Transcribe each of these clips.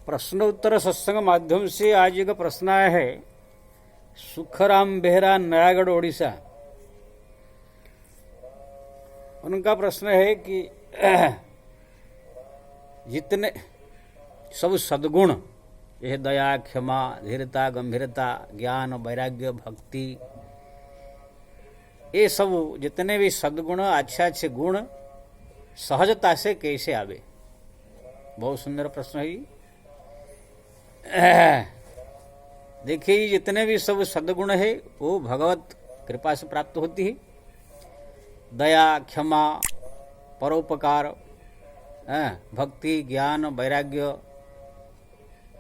प्रश्नोत्तर सत्संग माध्यम से आज एक प्रश्न आया है। सुखराम बेहरा, नयागढ़, ओडिशा। उनका प्रश्न है कि जितने सब सद्गुण, यह दया, क्षमा, धीरता, गंभीरता, ज्ञान, वैराग्य, भक्ति, ये सब जितने भी सद्गुण, अच्छे अच्छे गुण सहजता से कैसे आवे। बहुत सुंदर प्रश्न है। देखिए, जितने भी सब सद्गुण है वो भगवत कृपा से प्राप्त होती है। दया, क्षमा, परोपकार, भक्ति, ज्ञान, वैराग्य,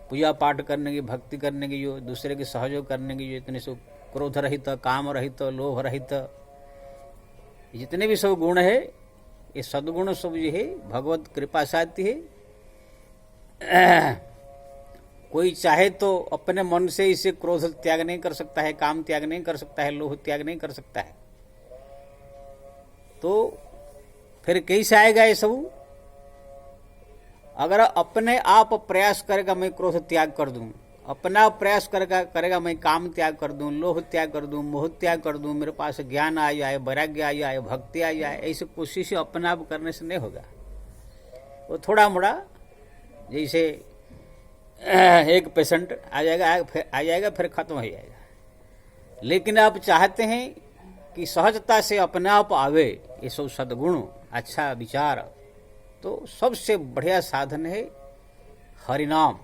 पूजा पाठ करने की, भक्ति करने की, जो दूसरे के सहयोग करने की, जो इतने सब क्रोध रहित, काम रहित, लोभ रहित, जितने भी सब गुण है, ये सद्गुण सब जो है भगवत कृपा से आती है। कोई चाहे तो अपने मन से इसे क्रोध त्याग नहीं कर सकता है, काम त्याग नहीं कर सकता है, लोभ त्याग नहीं कर सकता है, तो फिर कैसे आएगा ये सब? अगर अपने आप प्रयास करेगा मैं क्रोध त्याग कर दूं, अपना प्रयास करेगा मैं काम त्याग कर दूं, लोभ त्याग कर दूं, मोह त्याग कर दूं, मेरे पास ज्ञान आ जाए, वैराग्य आ जाए, भक्ति आ जाए, ऐसी कोशिश अपने आप करने से नहीं होगा। वो थोड़ा मोड़ा जैसे एक पेशेंट आ जाएगा फिर खत्म हो जाएगा। लेकिन आप चाहते हैं कि सहजता से अपने आप आवे ये सब सद्गुण, अच्छा विचार, तो सबसे बढ़िया साधन है हरिनाम।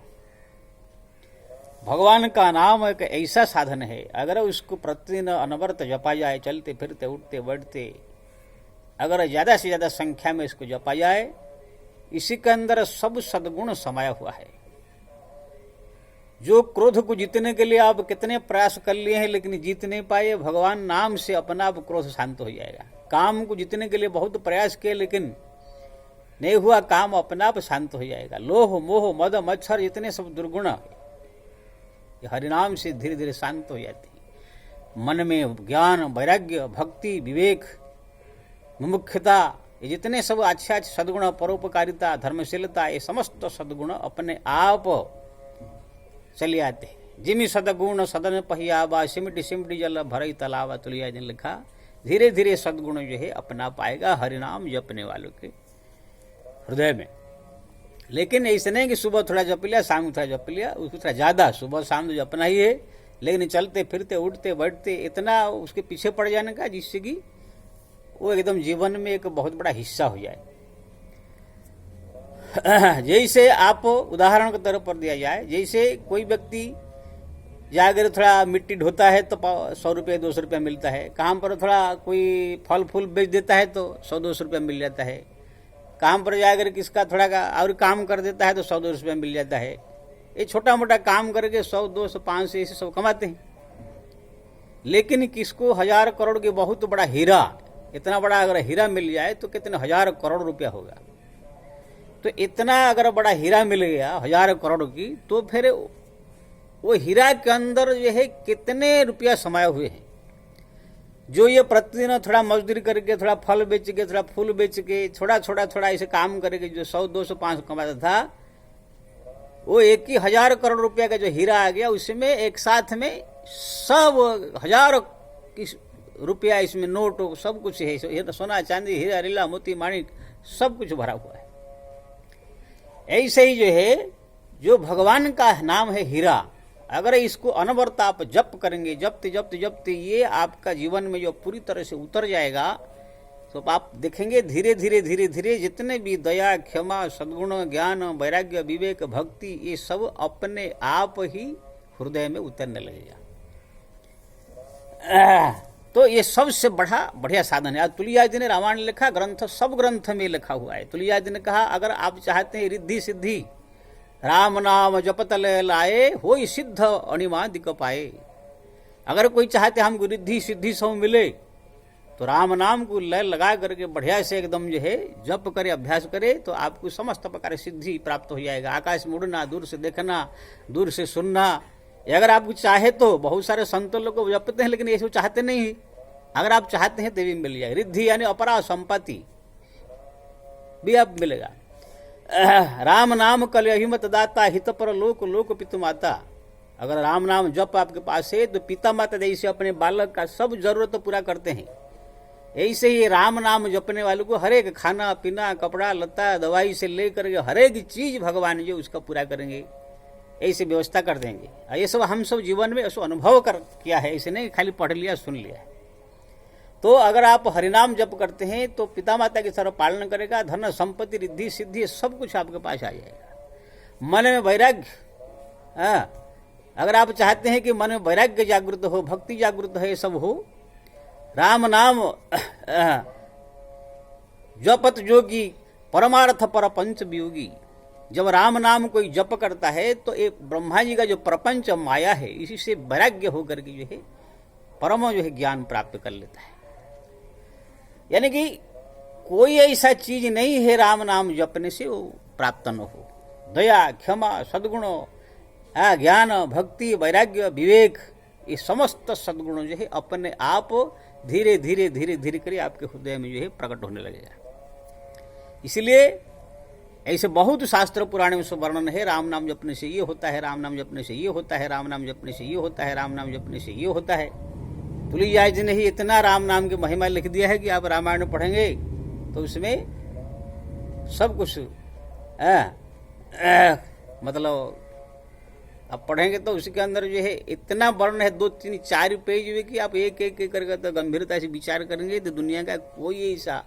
भगवान का नाम एक ऐसा साधन है, अगर उसको प्रतिदिन अनवरत जपा जाए, चलते फिरते उठते बैठते, अगर ज्यादा से ज्यादा संख्या में इसको जपा जाए, इसी के अंदर सब सद्गुण समाया हुआ है। जो क्रोध को जीतने के लिए आप कितने प्रयास कर लिए हैं लेकिन जीत नहीं पाए, भगवान नाम से अपना आप क्रोध शांत हो जाएगा। काम को जीतने के लिए बहुत प्रयास किए लेकिन नहीं हुआ, काम अपना आप शांत हो जाएगा। लोभ, मोह, मद, मच्छर, जितने सब दुर्गुण ये हरिनाम से धीरे धीरे शांत हो जाती है। मन में ज्ञान, वैराग्य, भक्ति, विवेक, मुमुक्षुता, ये जितने सब अच्छे अच्छे सद्गुण, परोपकारिता, धर्मशीलता, ये समस्त सद्गुण अपने आप चले आते हैं। जिमी सदगुण सदन पहियावा, सिमटी सिमटी जल भरई तलावा, तुलिया ने लिखा। धीरे धीरे सद्गुण जो है अपना पाएगा हरिनाम जपने वालों के हृदय में। लेकिन ऐसे नहीं कि सुबह थोड़ा जप लिया, शाम थोड़ा जप लिया, उसको थोड़ा ज्यादा, सुबह शाम तो जपना ही है, लेकिन चलते फिरते उठते बैठते इतना उसके पीछे पड़ जाने का जिससे कि वो एकदम जीवन में एक बहुत बड़ा हिस्सा हो जाए। जैसे आप उदाहरण के तौर पर दिया जाए, जैसे कोई व्यक्ति जाकर थोड़ा मिट्टी ढोता है तो 100 रुपये 200 रुपया मिलता है। काम पर थोड़ा कोई फल फूल बेच देता है तो 100-200 रुपया मिल जाता है। काम पर जाकर किसका थोड़ा और काम कर देता है तो 100-200 रुपया मिल जाता है। ये छोटा मोटा काम करके 100-200-500 ऐसे सब कमाते हैं। लेकिन किसको 1000 करोड़ के बहुत बड़ा हीरा, इतना बड़ा अगर हीरा मिल जाए तो कितने 1000 करोड़ रुपया होगा। तो इतना अगर बड़ा हीरा मिल गया 1000 करोड़ की, तो फिर वो हीरा के अंदर जो है कितने रुपया समाये हुए हैं। जो ये प्रतिदिन थोड़ा मजदूरी करके, थोड़ा फल बेच के, थोड़ा फूल बेच के, थोड़ा ऐसे काम करके जो 100-200-500 कमाता था, वो एक ही 1000 करोड़ रुपया का जो हीरा आ गया, उसमें एक साथ में सब 1000 रुपया इसमें नोट सब कुछ है। ये तो सोना चांदी हीरा रीला मोती माणिक सब कुछ भरा हुआ है। ऐसे ही जो है, जो भगवान का नाम है हीरा, अगर इसको अनवरत आप जप करेंगे, जपते ये आपका जीवन में जो पूरी तरह से उतर जाएगा, तो आप देखेंगे धीरे धीरे जितने भी दया, क्षमा, सद्गुण, ज्ञान, वैराग्य, विवेक, भक्ति, ये सब अपने आप ही हृदय में उतरने लगेगा। तो ये सबसे बढ़िया साधन है। तुलसीदास जी ने रामायण लिखा, ग्रंथ सब ग्रंथ में लिखा हुआ है। तुलसीदास जी ने कहा, अगर आप चाहते हैं रिद्धि सिद्धि, राम नाम जपत लाए, होई सिद्ध अणिमादिक पाए। अगर कोई चाहते हमको रिद्धि सिद्धि सब मिले, तो राम नाम को लय लगा करके बढ़िया से एकदम जो है जप करे, अभ्यास करे, तो आपको समस्त प्रकार सिद्धि प्राप्त हो जाएगा। आकाश में उड़ना, दूर से देखना, दूर से सुनना, अगर आप चाहे तो बहुत सारे संतों लोग को जपते हैं, लेकिन ये चाहते नहीं। अगर आप चाहते हैं तो भी मिल जाए। रिद्धि यानी अपरा संपत्ति भी आप मिलेगा। राम नाम कल अहिमत दाता हित पर लोक लोक पितु माता। अगर राम नाम जप आपके पास है तो पिता माता जैसे अपने बालक का सब जरूरत पूरा करते हैं, ऐसे ही राम नाम जपने वालों को हर एक खाना पीना कपड़ा लत्ता दवाई से लेकर के हर एक चीज भगवान जो उसका पूरा करेंगे, ऐसी व्यवस्था कर देंगे। ये सब हम सब जीवन में ऐसा अनुभव कर किया है, ऐसे नहीं खाली पढ़ लिया सुन लिया है। तो अगर आप हरिनाम जप करते हैं तो पिता माता की तरह पालन करेगा, धन संपत्ति रिद्धि सिद्धि सब कुछ आपके पास आ जाएगा। मन में वैराग्य, अगर आप चाहते हैं कि मन में वैराग्य जागृत हो, भक्ति जागृत है, सब हो, राम नाम जपत जोगी परमार्थ पर पंच वियोगी। जब राम नाम कोई जप करता है तो ये ब्रह्मा जी का जो प्रपंच माया है इसी से वैराग्य होकर के जो है परम जो है ज्ञान प्राप्त कर लेता है। यानी कि कोई ऐसा चीज नहीं है राम नाम जपने से वो प्राप्त न हो। दया क्षमा सद्गुणों, ज्ञान भक्ति वैराग्य विवेक, ये समस्त सद्गुण जो है अपने आप धीरे धीरे धीरे धीरे कर आपके हृदय में जो है प्रकट होने लगेगा। इसलिए ऐसे बहुत शास्त्र पुराण में वर्णन है, राम नाम जपने से ये होता है, राम नाम जपने से ये होता है, राम नाम जपने से ये होता है, राम नाम जपने से ये होता है। तुलसीदास जी ने ही इतना राम नाम की महिमा लिख दिया है कि आप रामायण पढ़ेंगे तो उसमें सब कुछ मतलब आप पढ़ेंगे तो उसके अंदर जो है इतना वर्ण है, 2 3 4 पेज में कि आप एक एक करके तो गंभीरता से विचार करेंगे तो दुनिया का कोई ऐसा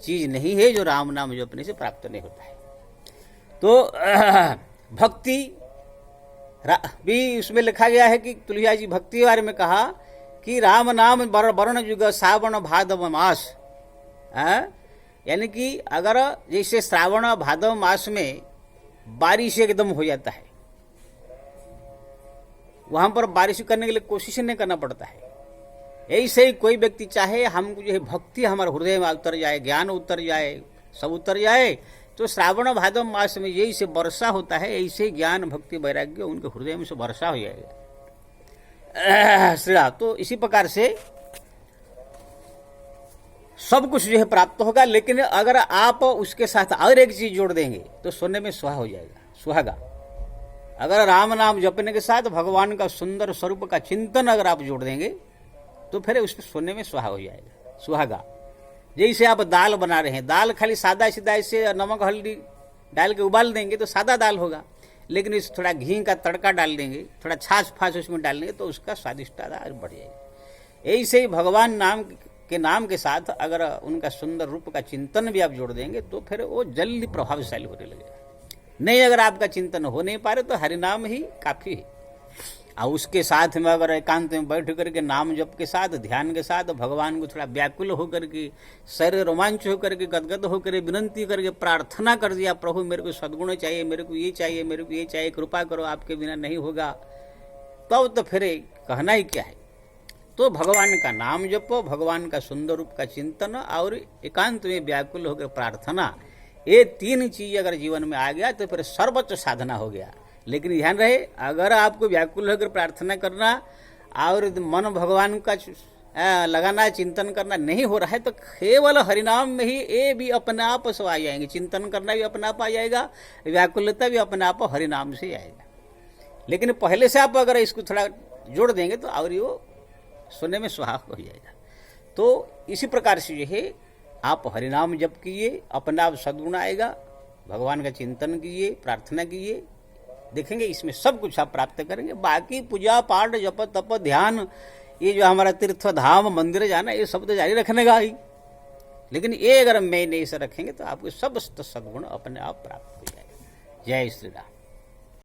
चीज नहीं है जो राम नाम जपने से प्राप्त नहीं होता है। तो भक्ति भी उसमें लिखा गया है कि तुलसीदास जी भक्ति के बारे में कहा कि राम नाम वर्ण युग श्रावण भादव मास। यानी कि अगर जैसे श्रावण भादव मास में बारिश एकदम हो जाता है, वहां पर बारिश करने के लिए कोशिश नहीं करना पड़ता है, ऐसे ही कोई व्यक्ति चाहे हमको जो है भक्ति हमारे हृदय में उतर जाए, ज्ञान उतर जाए, सब उतर जाए, तो श्रावण भादव मास में यही से वर्षा होता है, ऐसे ज्ञान भक्ति वैराग्य उनके हृदय में से वर्षा हो जाएगा। श्रीराम तो इसी प्रकार से सब कुछ जो है प्राप्त होगा। लेकिन अगर आप उसके साथ और एक चीज जोड़ देंगे तो सोने में सुहा हो जाएगा, सुहागा। अगर राम नाम जपने के साथ भगवान का सुंदर स्वरूप का चिंतन अगर आप जोड़ देंगे तो फिर उसमें सोने में सुहा हो जाएगा, सुहागा। जैसे आप दाल बना रहे हैं, दाल खाली सादा सीधा ऐसे नमक हल्दी डाल के उबाल देंगे तो सादा दाल होगा, लेकिन इस थोड़ा घी का तड़का डाल देंगे, थोड़ा छाछ फाछ उसमें डाल देंगे तो उसका स्वादिष्टता बढ़ जाएगी। ऐसे ही भगवान नाम के साथ अगर उनका सुंदर रूप का चिंतन भी आप जोड़ देंगे तो फिर वो जल्दी प्रभावशाली होने लगेगा। नहीं अगर आपका चिंतन हो नहीं पा रहे तो हरिनाम ही काफी है। और उसके साथ में अगर एकांत में बैठ करके नाम जप के साथ ध्यान के साथ भगवान को थोड़ा व्याकुल होकर के शरीर रोमांच होकर के गदगद होकर विनंती करके प्रार्थना कर दिया, प्रभु मेरे को सद्गुण चाहिए, मेरे को ये चाहिए, मेरे को ये चाहिए, कृपा करो, आपके बिना नहीं होगा, तब तो फिर कहना ही क्या है। तो भगवान का नाम जपो, भगवान का सुंदर रूप का चिंतन और एकांत में व्याकुल होकर प्रार्थना, ये 3 चीज अगर जीवन में आ गया तो फिर सर्वोच्च साधना हो गया। लेकिन ध्यान रहे, अगर आपको व्याकुल होकर प्रार्थना करना और मन भगवान का लगाना चिंतन करना नहीं हो रहा है तो केवल हरिनाम में ही ये भी अपने आप सब आ जाएंगे, चिंतन करना भी अपने आप आ जाएगा, व्याकुलता भी अपने आप हरिनाम से आएगा। लेकिन पहले से आप अगर इसको थोड़ा जोड़ देंगे तो और वो सुनने में सुहाग हो जाएगा। तो इसी प्रकार से जो है आप हरिनाम जप कीजिए, अपने आप सद्गुण आएगा, भगवान का चिंतन कीजिए, प्रार्थना कीजिए, देखेंगे इसमें सब कुछ आप प्राप्त करेंगे। बाकी पूजा पाठ जप तप ध्यान, ये जो हमारा तीर्थ धाम मंदिर जाना, ये सब तो जारी रखने का ही, लेकिन ये अगर मैं नहीं से रखेंगे तो आपको सब सद्गुण अपने आप प्राप्त हो जाएगा। जय श्री राम।